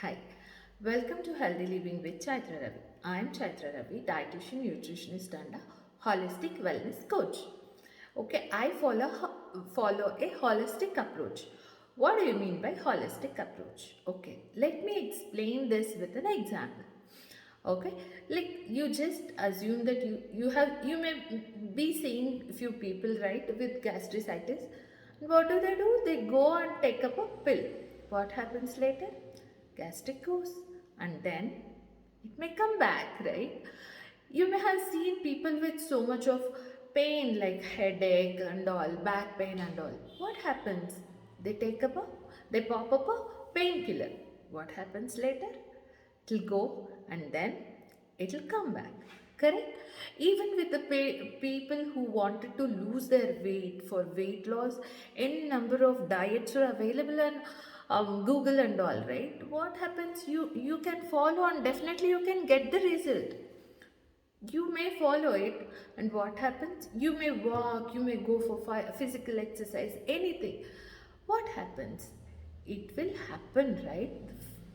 Hi, welcome to Healthy Living with Chaitra Ravi. I am Chaitra Ravi, dietitian, nutritionist, and a holistic wellness coach. Okay, I follow a holistic approach. What do you mean by holistic approach? Okay, let me explain this with an example. Okay, like you just assume that you may be seeing few people, right, with gastritis. What do? They go and take up a pill. What happens later? Gastric goes, and then it may come back, right? You may have seen people with so much of pain, like headache and all, back pain and all. What happens? They take up a they pop up a painkiller. What happens later? It'll go and then it'll come back. Correct? Even with the people who wanted to lose their weight for weight loss, any number of diets are available on Google and all, right? What happens? You can follow and definitely you can get the result. You may follow it, and what happens? You may walk, you may go for physical exercise, anything. What happens? It will happen, right?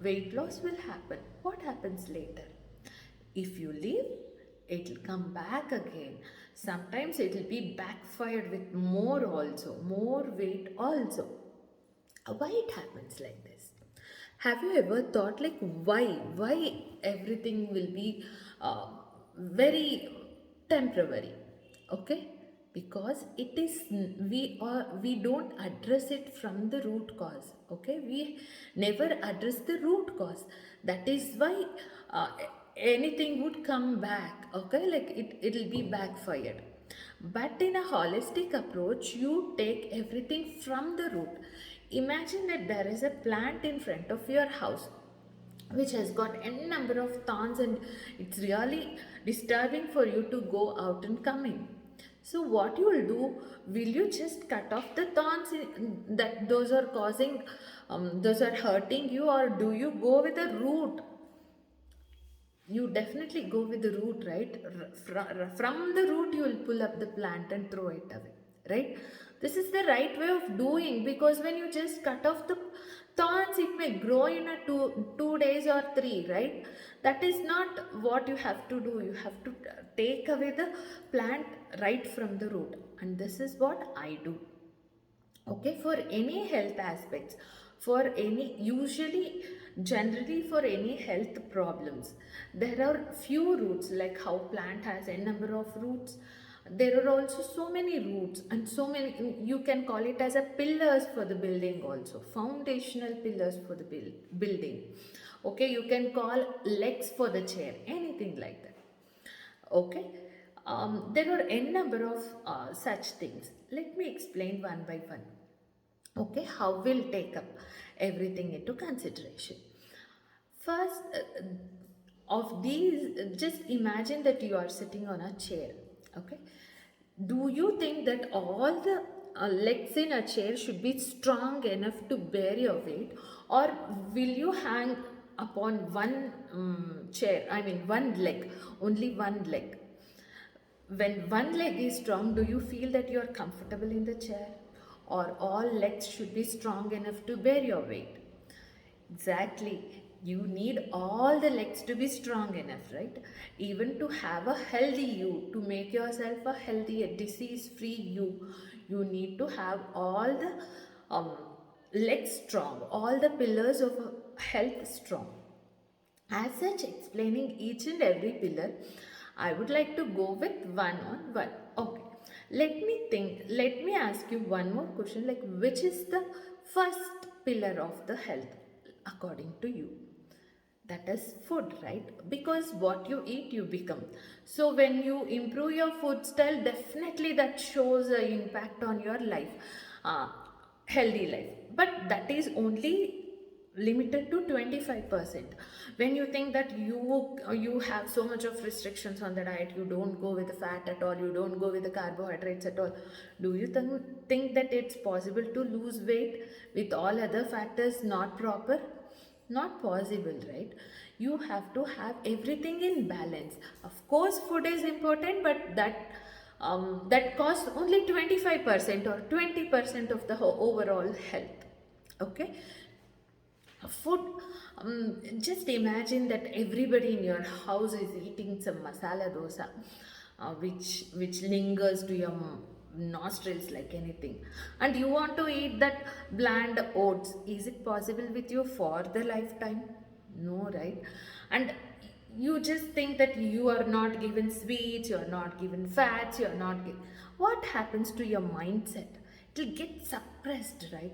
Weight loss will happen. What happens later? If you leave, it'll come back again. Sometimes it'll be backfired with more also, more weight also. Why it happens like this? Have you ever thought like why everything will be uh, very temporary? Okay, because it is we don't address it from the root cause. Okay, we never address the root cause. That is why uh, anything would come back. Okay, like it'll be backfired. But in a holistic approach, you take everything from the root. Imagine that there is a plant in front of your house which has got n number of thorns, and it's really disturbing for you to go out and come in. So what you will do, will you just cut off the thorns that those are causing, those are hurting you, or do you go with the root? You definitely go with the root, right? From the root you will pull up the plant and throw it away, right? This is the right way of doing, because when you just cut off the thorns, it may grow in a two days or three, right? That is not what you have to do. You have to take away the plant right from the root, and this is what I do. Okay, for any health aspects, for any, usually, generally, for any health problems, there are few roots. Like how plant has a number of roots, there are also so many roots, and so many, you can call it as a pillars for the building also, foundational pillars for the building. Okay, you can call legs for the chair, anything like that. Okay, there are n number of such things. Let me explain one by one. Okay, how we'll take up everything into consideration. First, of these, just imagine that you are sitting on a chair. Okay, do you think that all the legs in a chair should be strong enough to bear your weight, or will you hang upon one chair, I mean one leg, only one leg? When one leg is strong, do you feel that you are comfortable in the chair, or all legs should be strong enough to bear your weight? Exactly. You need all the legs to be strong enough, right? Even to have a healthy you, to make yourself a healthy, a disease-free you need to have all the um, legs strong, all the pillars of health strong. As such, explaining each and every pillar, I would like to go with one on one. Okay. Let me ask you one more question, like which is the first pillar of the health according to you? That is food, right? Because what you eat, you become. So when you improve your food style, definitely that shows an impact on your life, uh, healthy life. But that is only limited to 25%. When you think that you have so much of restrictions on the diet, you don't go with the fat at all, you don't go with the carbohydrates at all, do you think that it's possible to lose weight with all other factors not proper? Not possible, right? You have to have everything in balance. Of course food is important, but that costs only 25% or 20% of the overall health. Okay, Food, just imagine that everybody in your house is eating some masala dosa, which lingers to your nostrils like anything, and you want to eat that bland oats. Is it possible with you for the lifetime? No, right? And you just think that you are not given sweets, you are not given fats, you are not what happens to your mindset? It will get suppressed, right?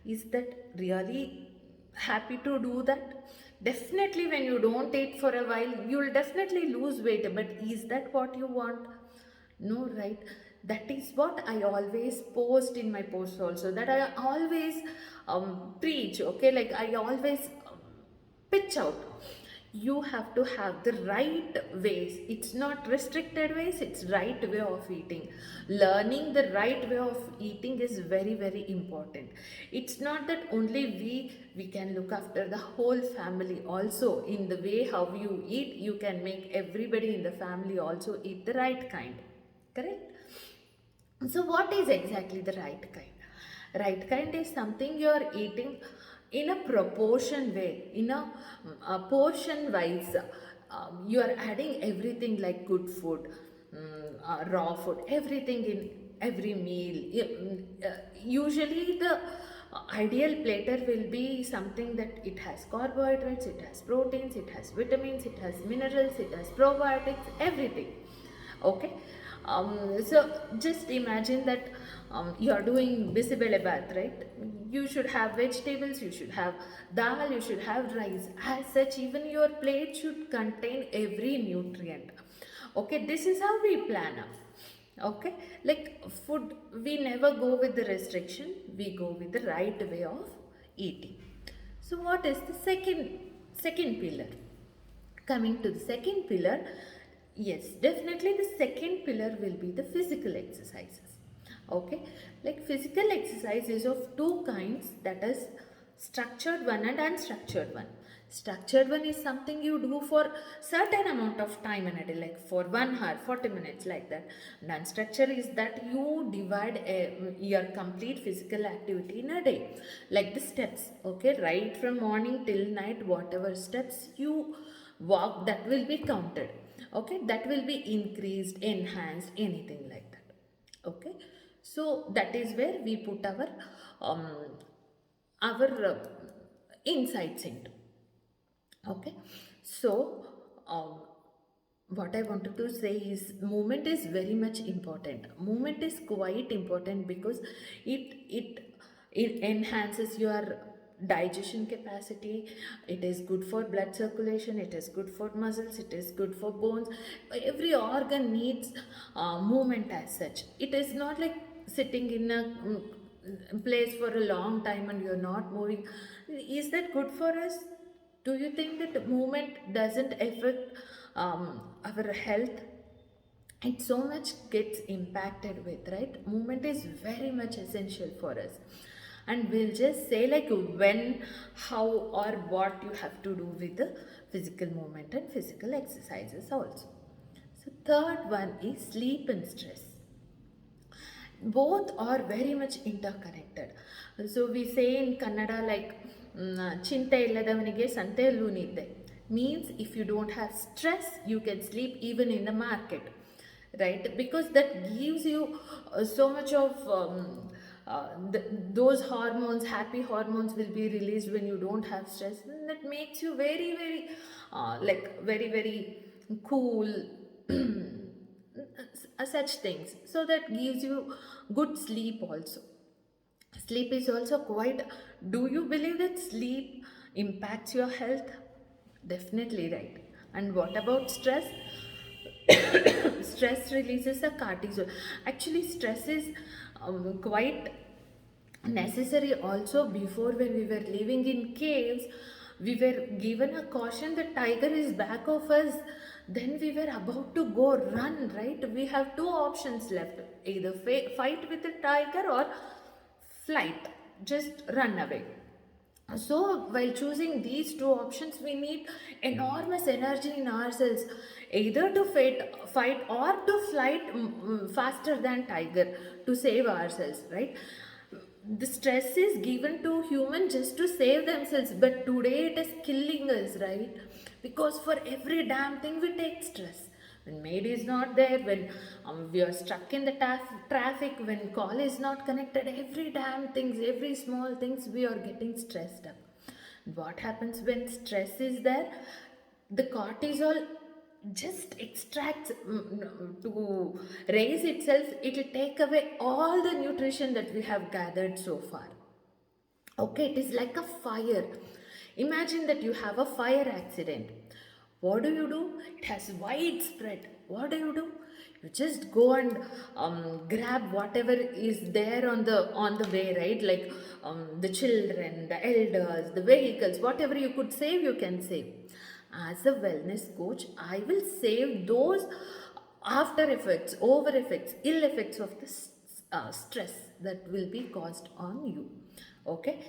Is that really happy to do that? Definitely, when you don't eat for a while, you'll definitely lose weight, but is that what you want? No, right? That is what I always post in my posts also, that I always preach, okay? Like I always pitch out. You have to have the right ways. It's not restricted ways, it's right way of eating. Learning the right way of eating is very, very important. It's not that only we can look after the whole family also. In the way how you eat, you can make everybody in the family also eat the right kind. Correct? So, what is exactly the right kind? Right kind is something you are eating in a proportion way, in a portion wise. You are adding everything like good food, raw food, everything in every meal. Usually, the ideal platter will be something that it has carbohydrates, it has proteins, it has vitamins, it has minerals, it has probiotics, everything. Okay. So just imagine that you are doing bisibele bath, right? You should have vegetables, you should have dal, you should have rice. As such, even your plate should contain every nutrient. Okay, this is how we plan up. Okay, like food, we never go with the restriction, we go with the right way of eating. So what is the second pillar? Coming to the second pillar, yes, definitely the second pillar will be the physical exercises. Okay, like physical exercises of two kinds, that is structured one and unstructured one. Structured one is something you do for certain amount of time in a day, like for 1 hour, 40 minutes, like that. And unstructured is that you divide your complete physical activity in a day, like the steps. Okay, right from morning till night, whatever steps you walk, that will be counted. Okay, that will be increased, enhanced, anything like that. Okay, so that is where we put um, our insights into. Okay, so um, what I wanted to say is movement is very much important. Movement is quite important because it enhances your digestion capacity. It is good for blood circulation, it is good for muscles, it is good for bones. Every organ needs movement as such. It is not like sitting in a place for a long time and you're not moving. Is that good for us? Do you think that movement doesn't affect our health? It so much gets impacted with, right? Movement is very much essential for us, and we'll just say like when, how, or what you have to do with the physical movement and physical exercises also. So third one is sleep and stress. Both are very much interconnected. So we say in Kannada like chinte illadavaniಗೆ ಸಂತೆಯಲ್ಲೂ ನಿದ್ದೆ. Means if you don't have stress, you can sleep even in the market, right? Because that gives you so much of those hormones, happy hormones will be released when you don't have stress, and that makes you very, very like very, very cool. Such things, so that gives you good sleep also. Sleep is also quite, do you believe that sleep impacts your health? Definitely, right? And what about stress? Stress releases a cortisol. Actually, stress is quite necessary also. Before, when we were living in caves, we were given a caution that tiger is back of us, then we were about to go run, right? We have two options left: either fight with the tiger or flight, just run away. So while choosing these two options, we need enormous energy in ourselves, either to fight or to flight faster than tiger to save ourselves, right? the stress is given to human just to save themselves, but today it is killing us, right? Because for every damn thing we take stress. When maid is not there, when we are stuck in the traffic, when call is not connected, every damn things, every small things, we are getting stressed up. What happens when stress is there? The cortisol just extracts, to raise itself. It will take away all the nutrition that we have gathered so far. Okay, it is like a fire. Imagine that you have a fire accident. What do? It has widespread. What do? You just go and grab whatever is there on the way, right? Like the children, the elders, the vehicles, whatever you could save, you can save. As a wellness coach, I will save those after effects, over effects, ill effects of the stress that will be caused on you. Okay,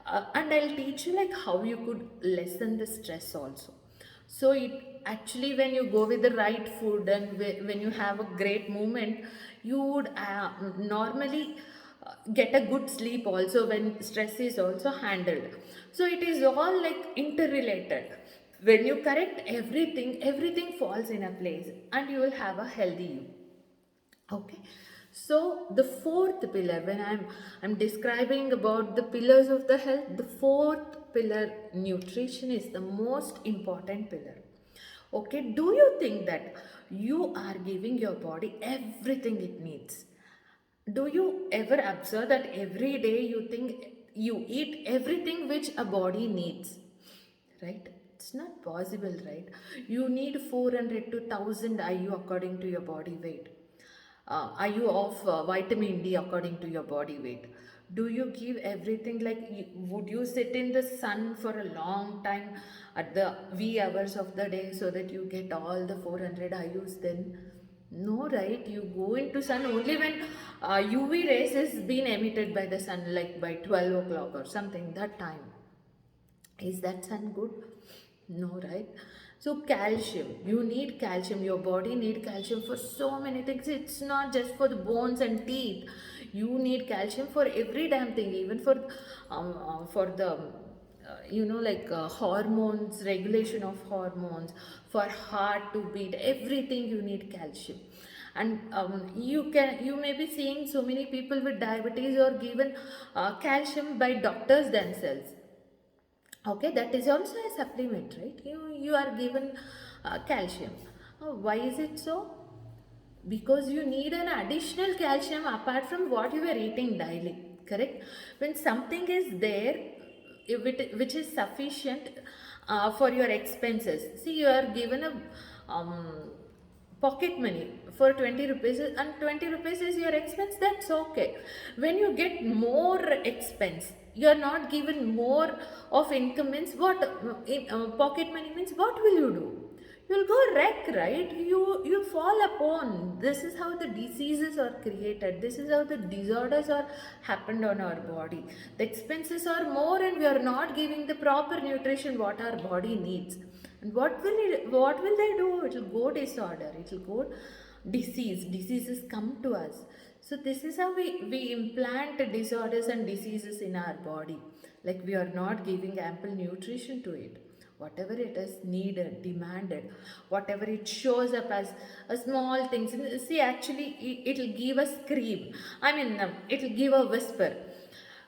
and I'll teach you like how you could lessen the stress also. So it actually, when you go with the right food and when you have a great movement, you would normally get a good sleep also when stress is also handled. So it is all like interrelated. When you correct everything, everything falls in a place and you will have a healthy you. Okay, so the fourth pillar, when I'm describing about the pillars of the health, the fourth pillar, nutrition, is the most important pillar. Okay, do you think that you are giving your body everything it needs? Do you ever observe that every day you think you eat everything which a body needs? Right? It's not possible, right? You need 400 to 1000 IU according to your body weight. IU of vitamin D according to your body weight. Do you give everything? Like, would you sit in the sun for a long time at the wee hours of the day so that you get all the 400 IUs then? No, right? You go into sun only when UV rays is being emitted by the sun, like by 12 o'clock or something, that time. Is that sun good? No, right? So calcium, you need calcium. Your body need calcium for so many things. It's not just for the bones and teeth. You need calcium for every damn thing, even for the like hormones, regulation of hormones, for heart to beat, everything you need calcium. And you may be seeing so many people with diabetes or given calcium by doctors themselves. Okay, that is also a supplement, right? You are given calcium. Why is it so? Because you need an additional calcium apart from what you are eating daily, correct? When something is there, which is sufficient for your expenses. See, you are given a pocket money for 20 rupees, and 20 rupees is your expense, that's okay. When you get more expense, you are not given more of income, means what? Pocket money means, what will you do? You'll go wreck, right? You fall upon. This is how the diseases are created. This is how the disorders are happened on our body. The expenses are more and we are not giving the proper nutrition what our body needs. And what will they do? It will go disorder, it will go diseases come to us. So this is how we implant disorders and diseases in our body, like we are not giving ample nutrition to it. Whatever it is needed, demanded, whatever it shows up as a small things. See, actually it'll give a scream. I mean, it'll give a whisper.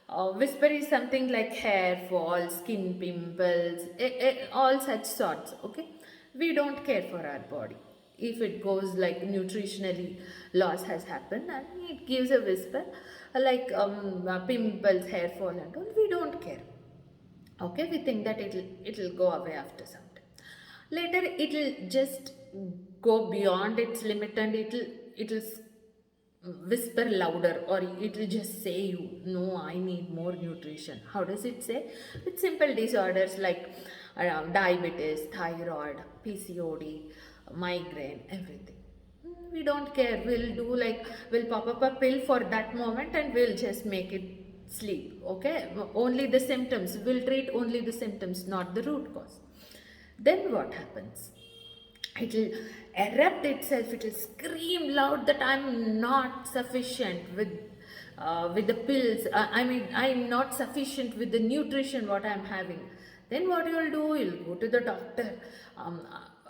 Whisper is something like hair fall, skin pimples, all such sorts. Okay, we don't care for our body. If it goes like nutritionally loss has happened and it gives a whisper, like pimples, hair fall and all, we don't care. Okay, we think that it'll go away after some time. Later it'll just go beyond its limit and it'll whisper louder, or it will just say you, no, I need more nutrition. How does it say? With simple disorders like diabetes, thyroid, PCOD, migraine, everything. We don't care. We'll pop up a pill for that moment and we'll just make it sleep. Okay, only the symptoms, we'll treat only the symptoms, not the root cause. Then what happens? It will erupt itself, it will scream loud that I'm not sufficient with with the pills. I mean, I'm not sufficient with the nutrition what I'm having. Then what you'll do, you'll go to the doctor.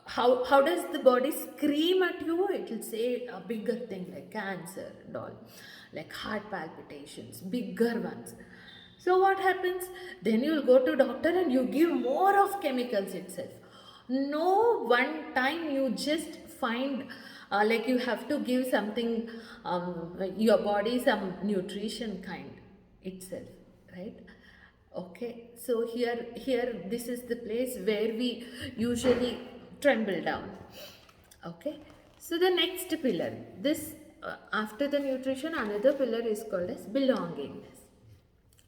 How does the body scream at you? It will say a bigger thing like cancer and all, like heart palpitations, bigger ones. So what happens? Then you'll go to doctor and you give more of chemicals itself. No one time you just find like you have to give something, your body some nutrition kind itself, right? Okay, so here this is the place where we usually tremble down. Okay, so the next pillar, this after the nutrition, another pillar is called as belongingness.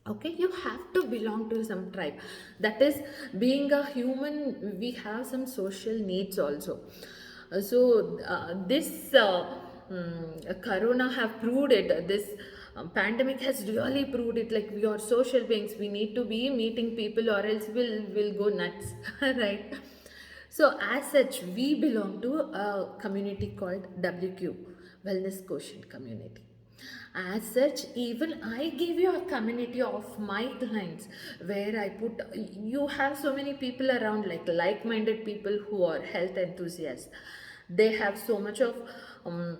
Okay, you have to belong to some tribe. That is, being a human, we have some social needs also. This corona have proved it. This pandemic has really proved it. Like, we are social beings, we need to be meeting people or else we'll go nuts. Right? So as such, we belong to a community called WQ, Wellness Quotient Community. As such, even I give you a community of my clients where I put, you have so many people around, like-minded people who are health enthusiasts. They have so much of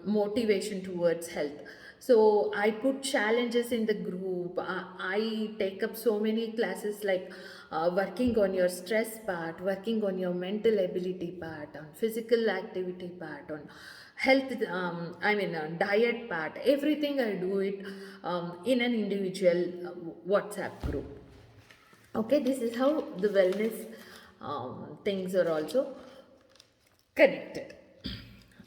motivation towards health. So I put challenges in the group. I take up so many classes, like working on your stress part, working on your mental ability part, on physical activity part, on health, diet part. Everything I do it in an individual WhatsApp group. Okay, this is how the wellness things are also connected.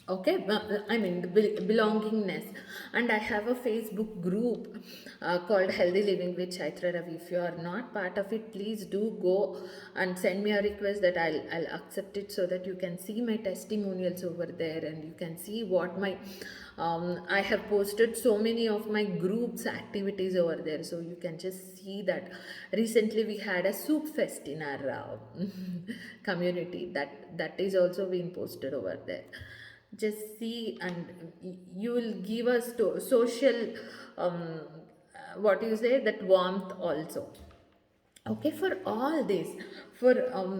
Okay, the belongingness. And I have a Facebook group called Healthy Living with Chaitra Ravi. If you are not part of it, please do go and send me a request, that I'll accept it, so that you can see my testimonials over there, and you can see what my I have posted so many of my groups activities over there, so you can just see that. Recently we had a soup fest in our community, that is also being posted over there. Just see, and you will give us social what you say, that warmth also. Okay, for all this, for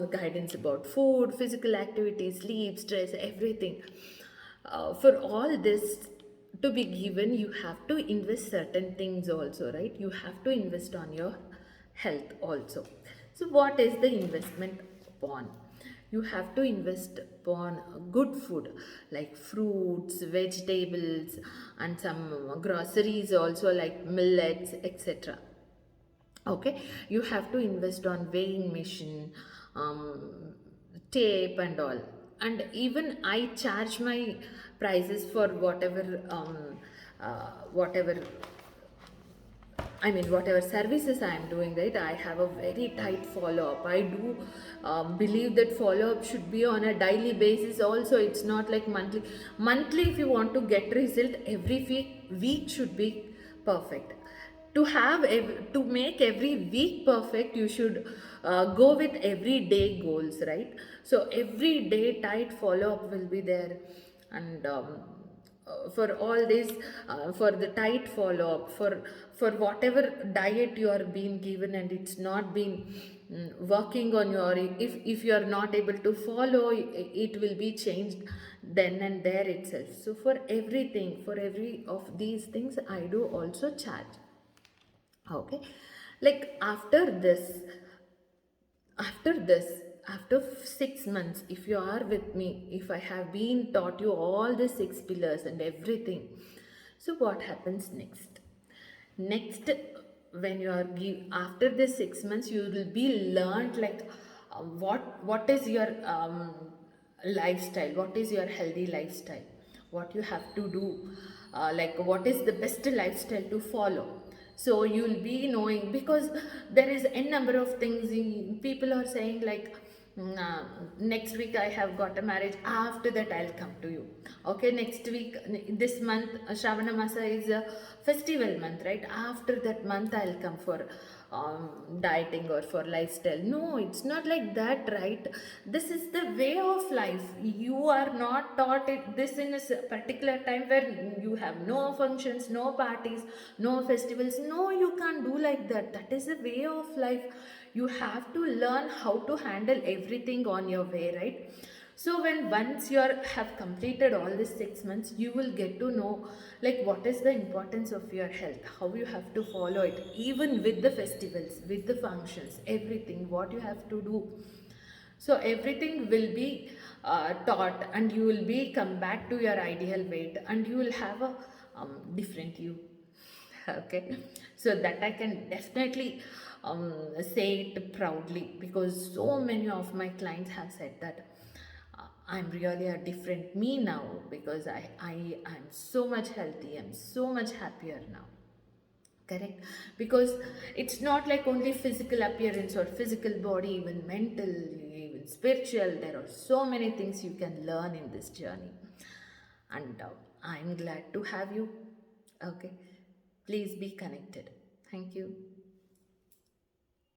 guidance about food, physical activity, sleep, stress, everything, for all this to be given, you have to invest certain things also, right? You have to invest on your health also. So what is the investment upon? You have to invest upon good food, like fruits, vegetables, and some groceries also, like millets, etc. Okay, you have to invest on weighing machine, tape and all. And even I charge my prices for whatever whatever services I am doing, right? I have a very tight follow up. I do believe that follow up should be on a daily basis. Also, it's not like monthly. Monthly, if you want to get result, every week should be perfect. To make every week perfect, you should go with everyday goals, right? So every day tight follow up will be there, and for all this, for the tight follow up, for whatever diet you are being given and it's not been working on your, if you are not able to follow, it will be changed then and there itself. So for everything, for every of these things, I do also charge. Okay, like after 6 months, if you are with me, if I have been taught you all the 6 pillars and everything, so what happens next? When you are after the 6 months, you will be learned, like what is your lifestyle, what is your healthy lifestyle, what you have to do, like what is the best lifestyle to follow. So you'll be knowing, because there is a number of things people are saying, like next week I have got a marriage, after that I'll come to you. Okay, next week, this month Shravana Masa is a festival month, right? After that month I'll come for dieting or for lifestyle. No, it's not like that, right? This is the way of life. You are not taught this in a particular time where you have no functions, no parties, no festivals. No, you can't do like that. That is a way of life. You have to learn how to handle everything on your way, right? So when once you have completed all these 6 months, you will get to know like what is the importance of your health, how you have to follow it, even with the festivals, with the functions, everything, what you have to do. So everything will be taught, and you will be come back to your ideal weight, and you will have a different you. Okay, so that I can definitely say it proudly, because so many of my clients have said that I'm really a different me now, because I'm so much healthy, I'm so much happier now. Correct? Because it's not like only physical appearance or physical body, even mental, even spiritual. There are so many things you can learn in this journey, and I'm glad to have you. Okay, please be connected. Thank you.